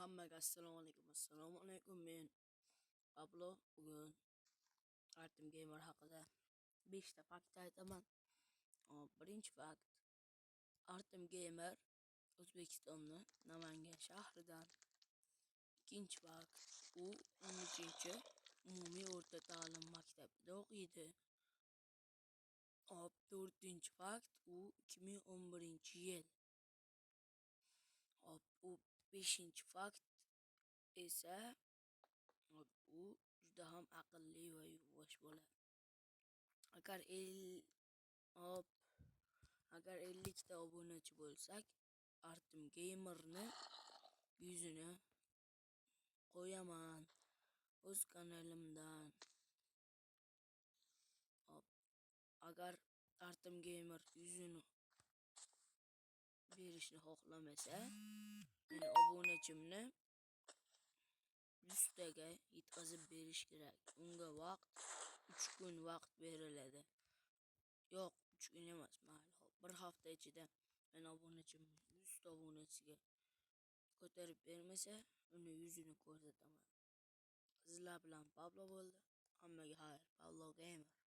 Hammaga assalomu alaykum. Men Pablo. Bugun Artem Gamer haqida 5 ta fakt aytaman. Birinchi fakt: Artem Gamer O'zbekistonning Namangan shahridan. Ikkinchi fakt: u 13-umumiy o'rta ta'lim maktabida o'qiydi. 4-chi fakt: u 2011-yil. 5-chi fakt esa u juda ham aqlli va yuvvosh bola. Agar 50 ta obunachi bo'lsak, Artem Gamerni yuzini qo'yaman o'z kanalimdan. Agar Artem Gamer yuzini berishni xohlamasa, men obunachimni 100 taga yetkazib berish kerak. Unga vaqt 3 kun vaqt beriladi. Yo'q, 3 kun emas, mayli. Bir hafta ichida men obunachimni 100 ta obunachiga ko'tarib bermasa, uni yuzini ko'rsataman. Sizlar bilan Pablo bo'ldi. Hammaga xayr. Pablo Gamer.